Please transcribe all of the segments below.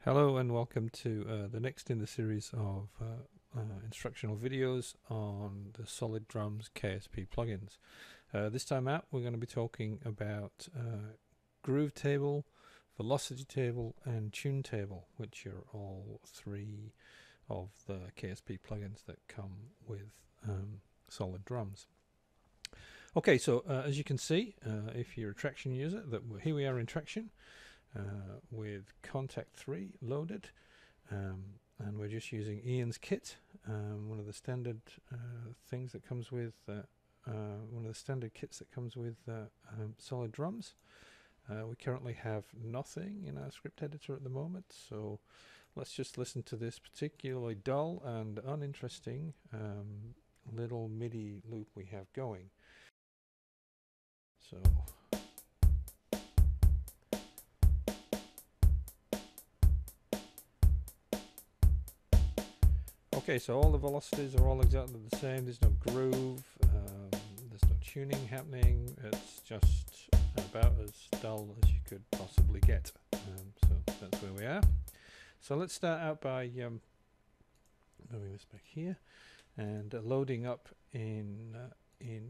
Hello and welcome to the next in the series of instructional videos on the Solid Drums KSP plugins. This time out we're going to be talking about groove table, velocity table and tune table, which are all three of the KSP plugins that come with Solid Drums. Okay, so as you can see, if you're a Traction user, here we are in Traction. With Kontakt 3 loaded, and we're just using Ian's kit, one of the standard things that comes with one of the standard kits that comes with Solid Drums. We currently have nothing in our script editor at the moment, so let's just listen to this particularly dull and uninteresting little MIDI loop we have going. So okay, so all the velocities are all exactly the same. There's no groove, there's no tuning happening. It's just about as dull as you could possibly get. So that's where we are. So let's start out by moving this back here and loading up in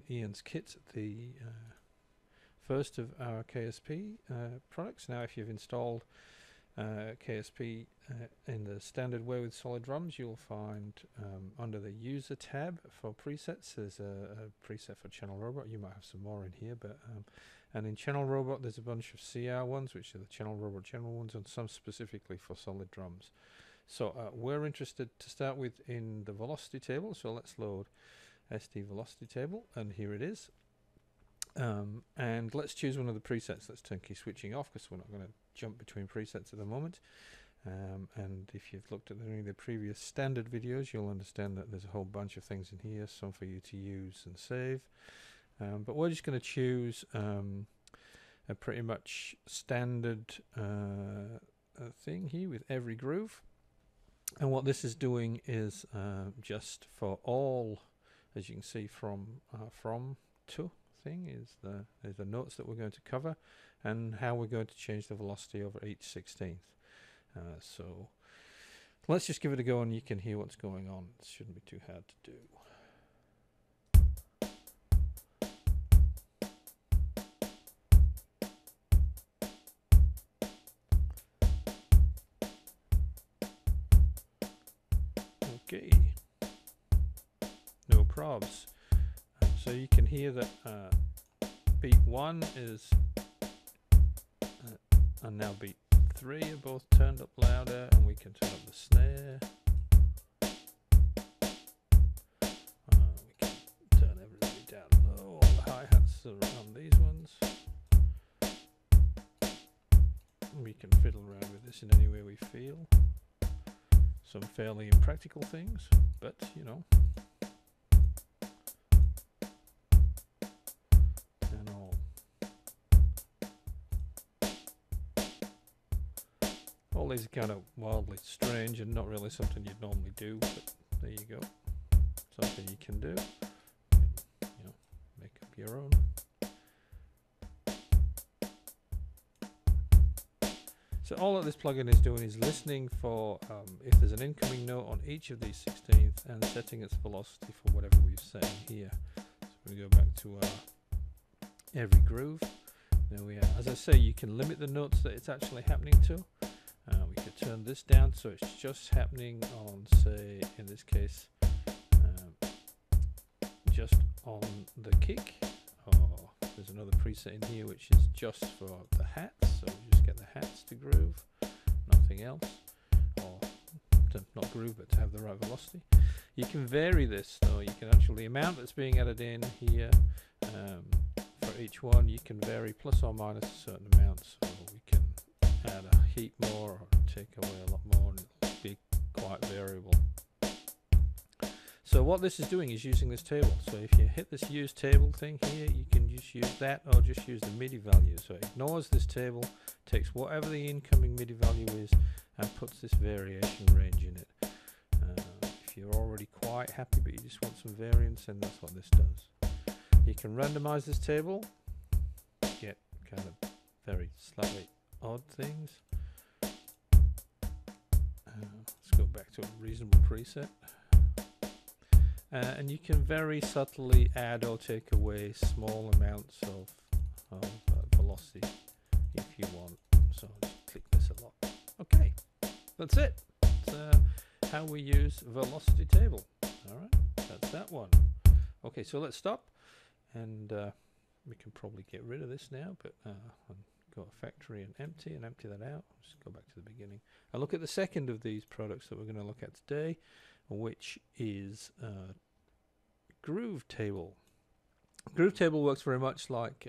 Ian's kit the first of our KSP products. Now, if you've installed KSP in the standard way with Solid Drums, you'll find under the user tab for presets there's a preset for ChannelRobot. You might have some more in here, but and in ChannelRobot there's a bunch of CR ones, which are the ChannelRobot general ones, and some specifically for Solid Drums. So we're interested to start with in the velocity table, so let's load SD velocity table, and here it is. And let's choose one of the presets. Let's turn key switching off because we're not going to jump between presets at the moment. And if you've looked at any of the previous standard videos, you'll understand that there's a whole bunch of things in here, some for you to use and save. But we're just going to choose a pretty much standard thing here with every groove. And what this is doing is just for all, as you can see, from to thing is the notes that we're going to cover and how we're going to change the velocity over each 16th. So let's just give it a go and you can hear what's going on. It shouldn't be too hard to do. Okay, no probs. So you can hear that beat 1 is and now beat 3 are both turned up louder, and we can turn up the snare. We can turn everything down low. All the hi-hats are on these ones. We can fiddle around with this in any way we feel. Some fairly impractical things, but you know. All these are kind of wildly strange and not really something you'd normally do, but there you go. Something you can do. You know, make up your own. So all that this plugin is doing is listening for if there's an incoming note on each of these 16ths and setting its velocity for whatever we've set in here. So we go back to our every groove. There we are. As I say, you can limit the notes that it's actually happening to. We could turn this down so it's just happening on, say, in this case, just on the kick. Or there's another preset in here which is just for the hats, so we just get the hats to groove, nothing else, or to not groove but to have the right velocity. You can vary this though. You can actually, the amount that's being added in here for each one, you can vary plus or minus a certain amount. So we can add a heap more or take away a lot more, and it'll be quite variable. So what this is doing is using this table. So if you hit this use table thing here, you can just use that or just use the MIDI value. So it ignores this table, takes whatever the incoming MIDI value is and puts this variation range in it. If you're already quite happy but you just want some variance, then that's what this does. You can randomize this table, get kind of very slightly odd things. let's go back to a reasonable preset. And you can very subtly add or take away small amounts of velocity if you want. So just click this a lot. Okay, that's it. That's how we use velocity table. All right, that's that one. Okay, so let's stop, and we can probably get rid of this now, but go to factory and empty that out. Just go back to the beginning and look at the second of these products that we're going to look at today, which is groove table. Groove table works very much like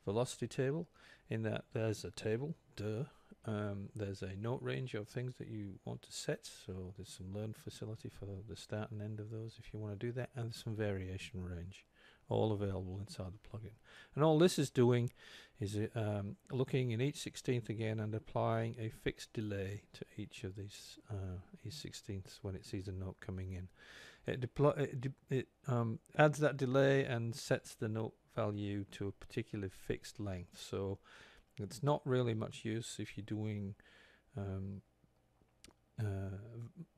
velocity table in that there's a table, there's a note range of things that you want to set, so there's some learn facility for the start and end of those if you want to do that, and there's some variation range, all available inside the plugin. And all this is doing is looking in each 16th again and applying a fixed delay to each of these 16ths when it sees a note coming in. It adds that delay and sets the note value to a particular fixed length. So it's not really much use if you're doing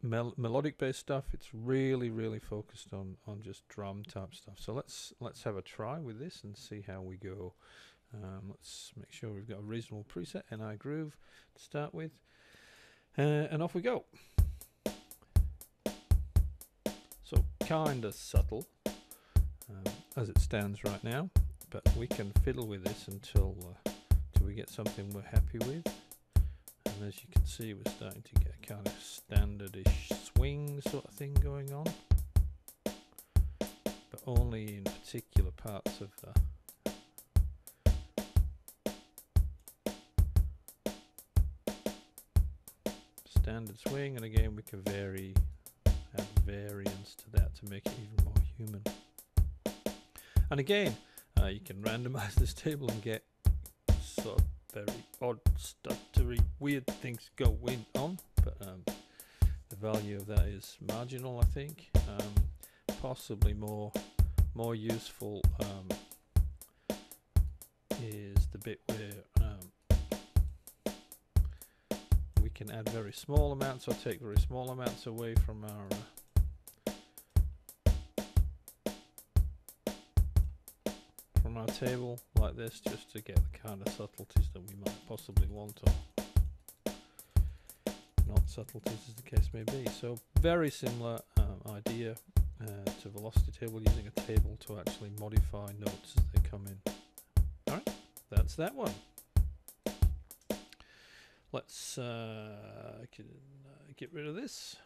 melodic based stuff. It's really focused on just drum type stuff. So let's have a try with this and see how we go. Let's make sure we've got a reasonable preset, NI groove to start with, and off we go. So kinda subtle as it stands right now, but we can fiddle with this until we get something we're happy with. And as you can see, we're starting to get a kind of standardish swing sort of thing going on, but only in particular parts of the standard swing. And again, we can add variance to that to make it even more human. And again, you can randomize this table and get sort of very odd, stuttery, weird things going on, but the value of that is marginal, I think. Possibly more useful is the bit where we can add very small amounts or take very small amounts away from our table like this, just to get the kind of subtleties that we might possibly want, or not subtleties as the case may be. So very similar idea to velocity table, using a table to actually modify notes as they come in. Alright, that's that one. Let's get rid of this,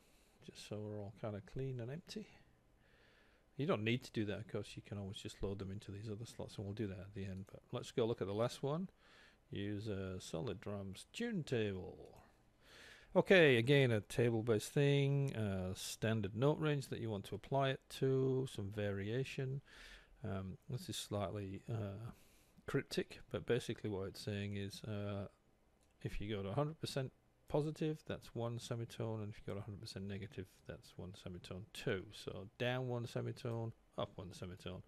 just so we're all kind of clean and empty. You don't need to do that, of course. You can always just load them into these other slots, and we'll do that at the end. But let's go look at the last one. Use a solid drums tune table. Okay, again, a table-based thing, standard note range that you want to apply it to, some variation. This is slightly cryptic, but basically what it's saying is if you go to 100% positive, that's one semitone, and if you go to 100% negative, that's one semitone too. So down one semitone, up one semitone.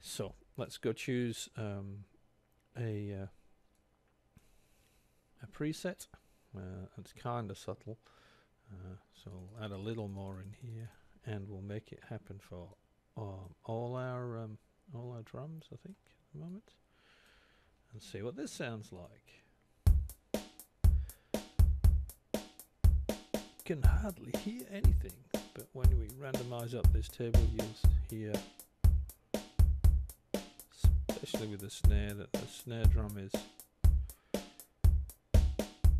So let's go choose a preset. It's kind of subtle, so I'll add a little more in here, and we'll make it happen for all our drums, I think, at the moment, and see what this sounds like. Can hardly hear anything, but when we randomize up this table, you'll hear, especially with the snare, that the snare drum is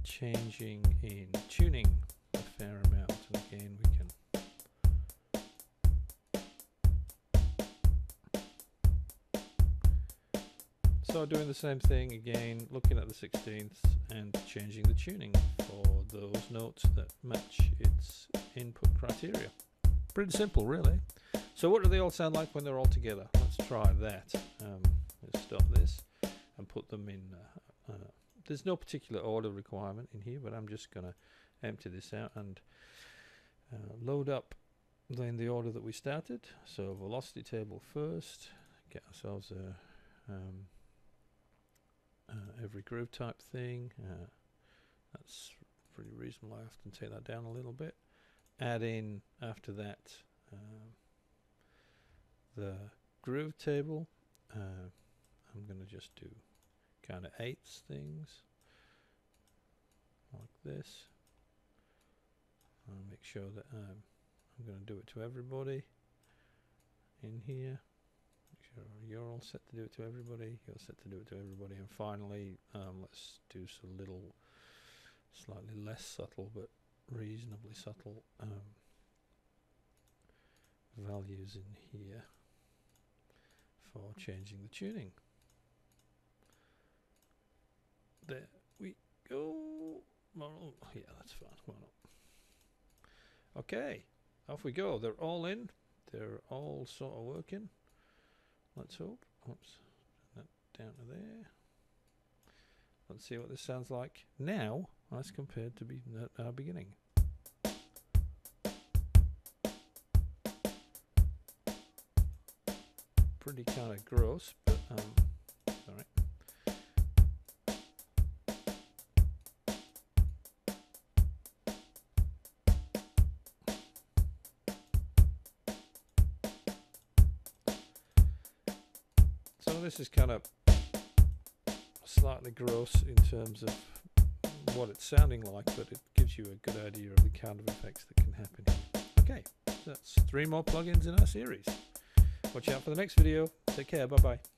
changing in tuning a fair amount. And again, we can so doing the same thing again, looking at the 16ths and changing the tuning for those notes that match its input criteria. Pretty simple, really. So what do they all sound like when they're all together? Let's try that. Let's stop this and put them in. There's no particular order requirement in here, but I'm just going to empty this out and load up in the order that we started. So velocity table first, get ourselves a every groove type thing. That's pretty reasonable. I often take that down a little bit. Add in after that the groove table. I'm going to just do kind of eighths things like this. I'll make sure that I'm going to do it to everybody in here. Make sure you're all set to do it to everybody. You're set to do it to everybody. And finally, let's do some little, slightly less subtle but reasonably subtle values in here for changing the tuning. There we go. Well, yeah, that's fine. Why not? Okay, off we go. They're all in. They're all sort of working. Let's hope. Oops, that down to there. Let's see what this sounds like now as compared to our beginning. Pretty kind of gross, but alright. So this is kind of slightly gross in terms of what it's sounding like, but it gives you a good idea of the kind of effects that can happen here. Okay, so that's 3 more plugins in our series. Watch out for the next video. Take care. Bye bye.